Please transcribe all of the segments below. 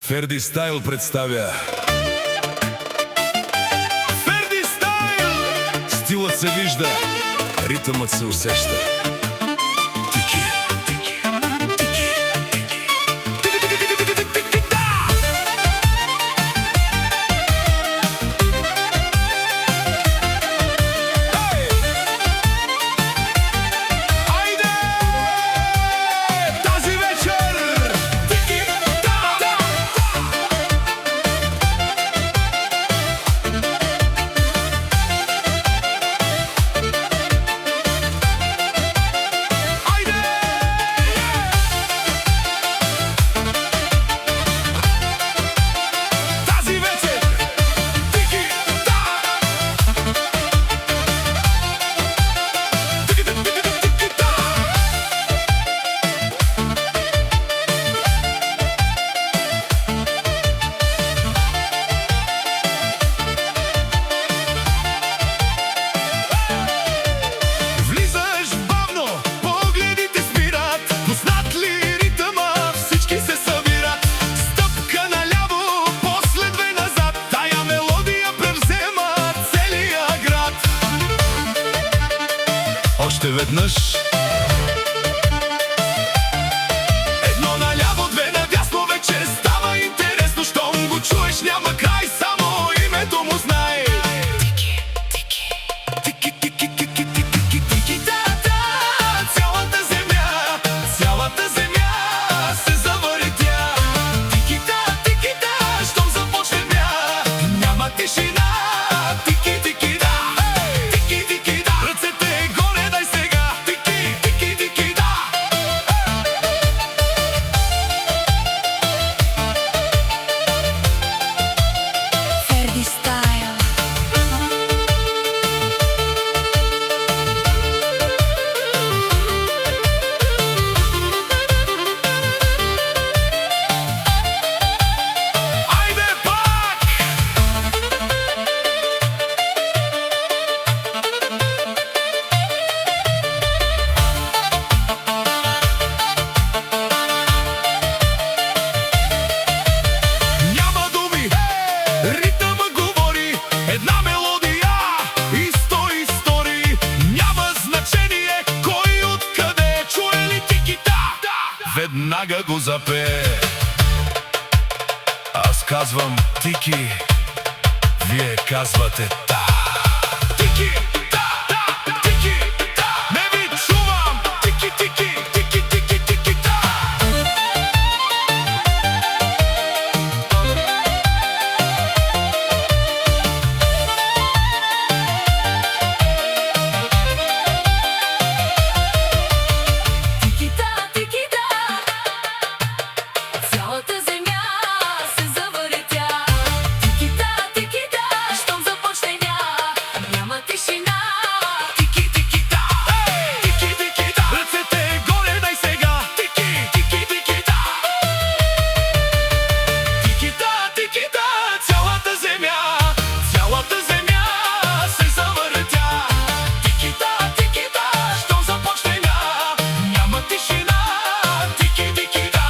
Ферди Стайл представя Ферди Стайл! Стилът се вижда, ритъмът се усеща. Тики, тики, тики, тики, да! Айде! Тази вечер! Тики, да, да! Айде! Тази вечер! Тики, да! Тики, тики, тики, тики, да! Влизаш бавно, погледите спират. Познат ли ритъма, всички се събират. Стъпка наляво, после две назад. Тая мелодия превзема целия град. Още веднъж. Едно наляво, две надясно, вече става интересно. Щом го чуеш, няма край, само името му знай. Тики, тики, тики, тики, тики, тики, тики, да, да. Цялата земя се завъртя. Тики, да, щом започне мя, няма тишина. Тики, тики, да, тики, тики, да. Ръцете горе, дай сега. Тики, тики, тики, да. Ферди Стайл. Айде пак! Няма думи, ритъма говори, една мелодия и 100 истории. Няма значение кой откъде, чуе ли тики-та, веднага го запее. Аз казвам тики, вие казвате та. Тики, да, тики, да. Не ви чувам. Тики, тики, тики, тики, тики, да. Тики, да, цялата земя се завъртя. Тики, да, щом започне мя, няма тишина. Тики, тики, да. Тики, тики, да. Ръцете горе, дай сега. Тики, тики, тики, да. Тики, да, цялата земя се завъртя. Тики, да, щом започне мя, няма тишина. Тики, тики, да.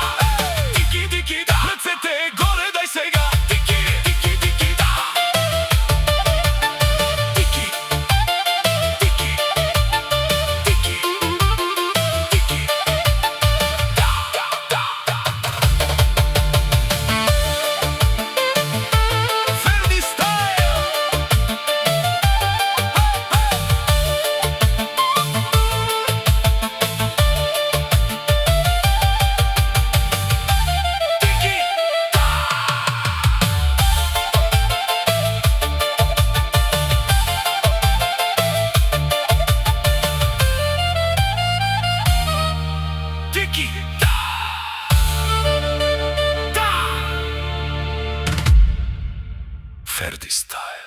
Тики, тики, да. Ръцете горе, дай сега. Тики, тики, тики, да. Тики, тики, тики, тики, да, да, да. Ферди Стайл! Тики, Тики, да! Да! Ферди Стайл.